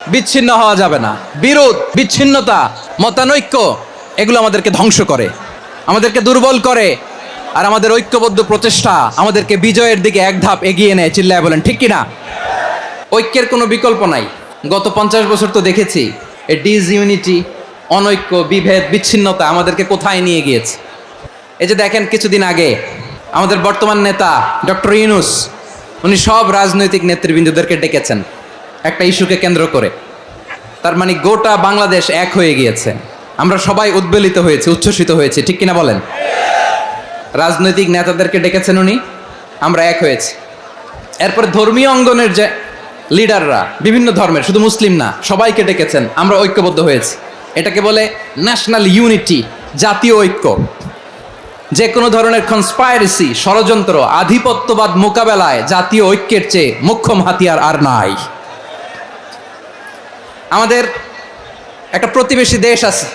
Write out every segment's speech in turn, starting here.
বিচ্ছিন্ন হওয়া যাবে না। বিরোধ, বিচ্ছিন্নতা, মতানৈক্য এগুলো আমাদেরকে ধ্বংস করে, আমাদেরকে দুর্বল করে, আর আমাদের ঐক্যবদ্ধ প্রচেষ্টা আমাদেরকে বিজয়ের দিকে এক ধাপ এগিয়ে নেয়। চিল্লায় বলেন ঠিক কিনা? ঐক্যের কোনো বিকল্প নাই। গত 50 বছর তো দেখেছি এই ডিসইউনিটি, অনৈক্য, বিভেদ, বিচ্ছিন্নতা আমাদেরকে কোথায় নিয়ে গিয়েছে। এই যে দেখেন কিছুদিন আগে আমাদের বর্তমান নেতা ডক্টর ইউনূস, উনি সব রাজনৈতিক নেতৃবৃন্দদেরকে ডেকেছেন একটা ইস্যুকে কেন্দ্র করে। তার মানে গোটা বাংলাদেশ এক হয়ে গিয়েছে। আমরা সবাই উদ্বেলিত হয়েছি, উচ্ছ্বসিত হয়েছি, ঠিক কিনা বলেন? রাজনৈতিক নেতাদেরকে ডেকেছেন উনি, আমরা এক হয়েছি। এরপর ধর্মীয় অঙ্গনের যে লিডাররা, বিভিন্ন ধর্মের, শুধু মুসলিম না, সবাইকে ডেকেছেন, আমরা ঐক্যবদ্ধ হয়েছি। এটাকে বলে ন্যাশনাল ইউনিটি, জাতীয় ঐক্য। যে কোনো ধরনের কনস্পাইরেসি, ষড়যন্ত্র, আধিপত্যবাদ মোকাবেলায় জাতীয় ঐক্যের চেয়ে মোক্ষম হাতিয়ার আর নাই। আমাদের একটা প্রতিবেশী দেশ আছে,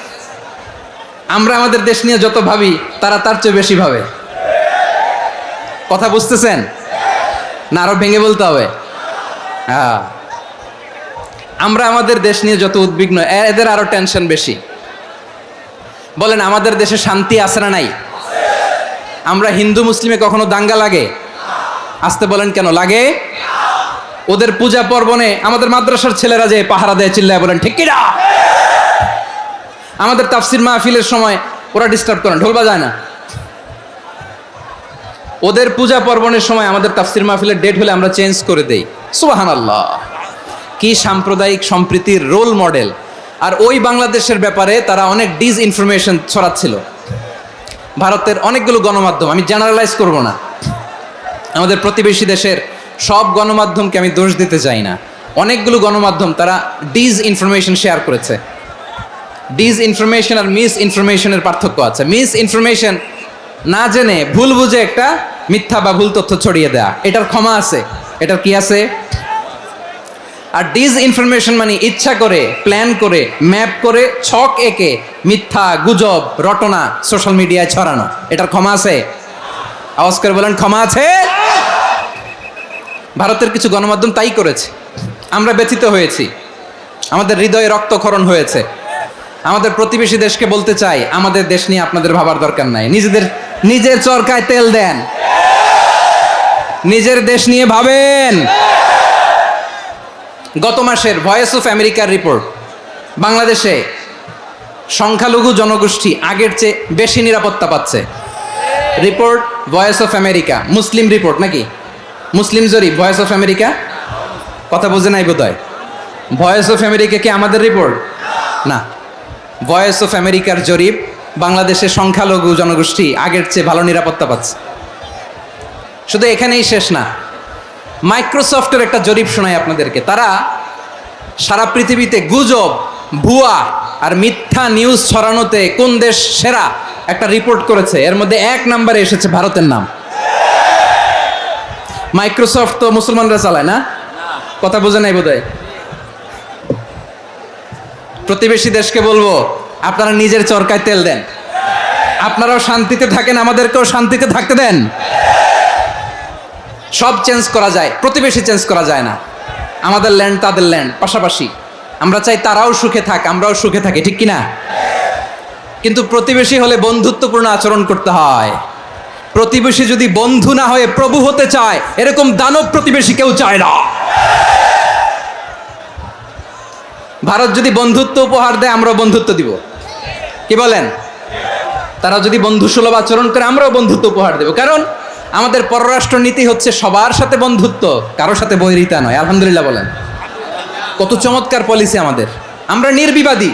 আমরা আমাদের দেশ নিয়ে যত ভাবি তারা তার চেয়ে বেশি ভাবে। কথা বুঝতেছেন না? আরো ভেঙে বলতে হবে। হ্যাঁ, আমরা আমাদের দেশ নিয়ে যত উদ্বিগ্ন, এদের আরো টেনশন বেশি। বলেন আমাদের দেশে শান্তি আছে না নাই? আমরা হিন্দু মুসলিমে কখনো দাঙ্গা লাগে? আসতে বলেন কেন লাগে? ওদের পূজা পার্বণে আমাদের মাদ্রাসার ছেলেরা যে পাহারা দেয়, চিল্লায় বলেন ঠিক কিনা? আমাদের তাফসির মাহফিলের সময় ওরা ডিস্টার্ব করেন, ঢোল বাজায় না। ওদের পূজা পার্বণের সময় আমাদের তাফসির মাহফিলের ডেট হলে আমরা চেঞ্জ করে দেই। সুবহানাল্লাহ, কি সাম্প্রদায়িক সম্প্রীতির রোল মডেল। আর ওই বাংলাদেশের ব্যাপারে তারা অনেক ডিসইনফরমেশন ছড়াচ্ছিল। ভারতের অনেকগুলো গণমাধ্যম, আমি জেনারেলাইজ করব না, আমাদের প্রতিবেশী দেশের সব গণমাধ্যমকে আমি দোষ দিতে চাই না, অনেকগুলো গণমাধ্যম তারা ডিসইনফরমেশন শেয়ার করেছে। ডিসইনফরমেশন আর মিস ইনফরমেশনের পার্থক্য আছে। মিস ইনফরমেশন না জেনে ভুল বুঝে একটা মিথ্যা বা ভুল তথ্য ছড়িয়ে দেয়া, এটার ক্ষমা আছে, এটার কি আছে? আর ডিসইনফরমেশন মানে ইচ্ছা করে, প্ল্যান করে, ম্যাপ করে, ছক এঁকে মিথ্যা, গুজব, রটনা সোশ্যাল মিডিয়ায় ছড়ানো, এটার ক্ষমা আছে? আওয়াজ করে বলেন ক্ষমা আছে? ভারতের কিছু গণমাধ্যম তাই করেছে। আমরা ব্যথিত হয়েছি, আমাদের হৃদয়ে রক্তক্ষরণ হয়েছে। আমাদের প্রতিবেশী দেশকে বলতে চাই, আমাদের দেশ নিয়ে আপনাদের ভাবার দরকার নাই। নিজের চরকায় তেল দেন, নিজের দেশ নিয়ে ভাবেন। গত মাসের ভয়েস অফ আমেরিকার রিপোর্ট, বাংলাদেশে সংখ্যালঘু জনগোষ্ঠী আগের চেয়ে বেশি নিরাপত্তা পাচ্ছে। Report voice of America, Muslim report নাকি? মুসলিম জরিপ, ভয়েস অফ আমেরিকা। কথা বোঝে নাই বোধহয়। ভয়েস অফ আমেরিকা কি আমাদের রিপোর্ট? না, ভয়েস অফ আমেরিকার জরিপ, বাংলাদেশের সংখ্যালঘু জনগোষ্ঠী আগের চেয়ে ভালো নিরাপত্তা পাচ্ছে। শুধু এখানেই শেষ না, মাইক্রোসফটের একটা জরিপ শোনায় আপনাদেরকে। তারা সারা পৃথিবীতে গুজব, ভুয়া আর মিথ্যা নিউজ ছড়ানোতে কোন দেশ সেরা একটা রিপোর্ট করেছে। এর মধ্যে 1 নম্বরে এসেছে ভারতের নাম। মাইক্রোসফট তো মুসলমানরা চালায় না? কথা বোঝে নাই বোধহয়। প্রতিবেশী দেশকে বলবো, আপনারা নিজের চরকায় তেল দেন, আপনারাও শান্তিতে থাকেন, আমাদেরকেও শান্তিতে থাকতে দেন। সব চেঞ্জ করা যায়, প্রতিবেশী চেঞ্জ করা যায় না। আমাদের ল্যান্ড তাদের ল্যান্ড, পাশাপাশি। আমরা চাই তারাও সুখে থাক, আমরাও সুখে থাকি, ঠিক কিনা? কিন্তু প্রতিবেশী হলে বন্ধুত্বপূর্ণ আচরণ করতে হয়। প্রতিবেশী যদি বন্ধু না হয়ে প্রভু হতে চায়, এরকম দানব প্রতিবেশী কেউ চায় না। ভারত যদি বন্ধুত্ব উপহার দেয়, আমরাও বন্ধুত্ব দিব। কি বলেন? তারা যদি বন্ধুসুলভ আচরণ করে, আমরাও বন্ধুত্ব উপহার দেব। কারণ আমাদের পররাষ্ট্র নীতি হচ্ছে সবার সাথে বন্ধুত্ব, কারোর সাথে বৈরিতা নয়। আলহামদুলিল্লাহ বলেন, কত চমৎকার পলিসি আমাদের। আমরা নির্বিবাদী,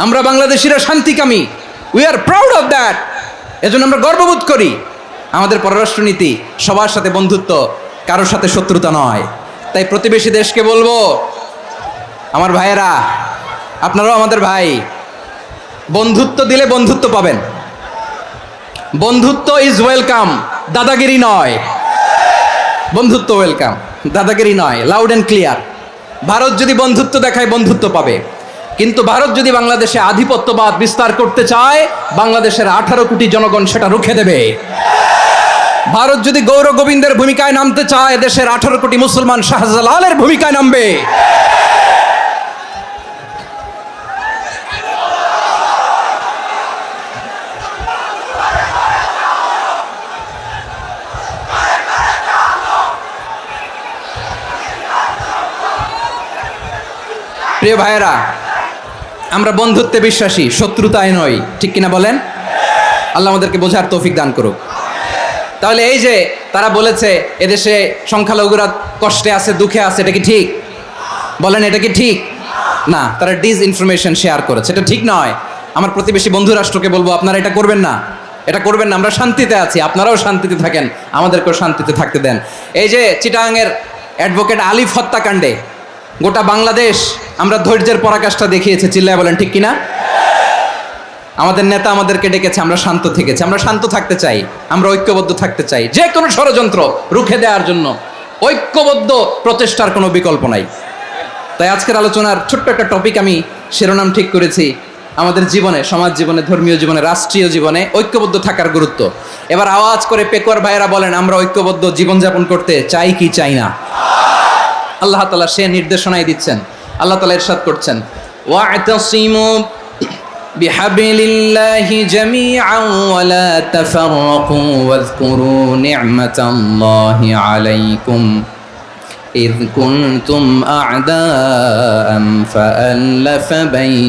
আমরা বাংলাদেশিরা শান্তিকামী। We are proud of that. এজন্য আমরা গর্ববোধ করি। আমাদের পররাষ্ট্র নীতি সবার সাথে বন্ধুত্ব, কারোর সাথে শত্রুতা নয়। তাই প্রতিবেশী দেশকে বলবো, আমার ভাইয়েরা, আপনারাও আমাদের ভাই, বন্ধুত্ব দিলে বন্ধুত্ব পাবেন। বন্ধুত্ব ইজ ওয়েলকাম, দাদাগিরি নয়। বন্ধুত্ব ওয়েলকাম, দাদাগিরি নয়। Loud and clear. ভারত যদি বন্ধুত্ব দেখায়, বন্ধুত্ব পাবে। কিন্তু ভারত যদি বাংলাদেশে আধিপত্যবাদ বিস্তার করতে চায়, বাংলাদেশের 18 কোটি জনগণ সেটা রুখে দেবে। ভারত যদি গৌর গোবিন্দের ভূমিকায় নামতে চায়, দেশের 18 কোটি মুসলমান শাহজালালের ভূমিকায় নামবে। প্রিয় ভাইয়েরা, আমরা বন্ধুত্বে বিশ্বাসী, শত্রুতায় নই, ঠিক কিনা বলেন? আল্লাহ আমাদেরকে বোঝার তৌফিক দান করুক। তাহলে এই যে তারা বলেছে এদেশে সংখ্যালঘুরা কষ্টে আছে, দুঃখে আছে, এটা কি ঠিক? বলেন, এটা কি ঠিক? না, তারা ডিসইনফরমেশন শেয়ার করেছে, এটা ঠিক নয়। আমার প্রতিবেশী বন্ধু রাষ্ট্রকে বলবো, আপনারা এটা করবেন না, এটা করবেন না। আমরা শান্তিতে আছি, আপনারাও শান্তিতে থাকেন, আমাদেরকেও শান্তিতে থাকতে দেন। এই যে চিটাগাংয়ের অ্যাডভোকেট আলিফ হত্যাকাণ্ডে গোটা বাংলাদেশ আমরা ধৈর্যের পরাকাষ্ঠা দেখিয়েছে, চিল্লায় বলেন ঠিক কিনা? আমাদের নেতা আমাদেরকে ডেকেছে, আমরা শান্ত থেকেছি। আমরা শান্ত থাকতে চাই, আমরা ঐক্যবদ্ধ থাকতে চাই। যে কোনো ষড়যন্ত্র রুখে দেওয়ার জন্য ঐক্যবদ্ধ প্রচেষ্টার কোনো বিকল্প নাই। তাই আজকের আলোচনার ছোট্ট একটা টপিক আমি শিরোনাম ঠিক করেছি, আমাদের জীবনে, সমাজ জীবনে, ধর্মীয় জীবনে, রাষ্ট্রীয় জীবনে ঐক্যবদ্ধ থাকার গুরুত্ব। এবার আওয়াজ করে পেকুয়ার ভাইয়েরা বলেন, আমরা ঐক্যবদ্ধ জীবনযাপন করতে চাই কি চাই না? আল্লাহ তাআলা সে নির্দেশনাই দিচ্ছেন। আল্লাহ তাআলা ইরশাদ করছেন, ওয়া'তাসিমু বিহাবলিল্লাহি জামিআন ওয়া লা তাফাররাকু ওয়াযকুরু নি'মাতাল্লাহি আলাইকুম إذ كنتم أعداء فألف بين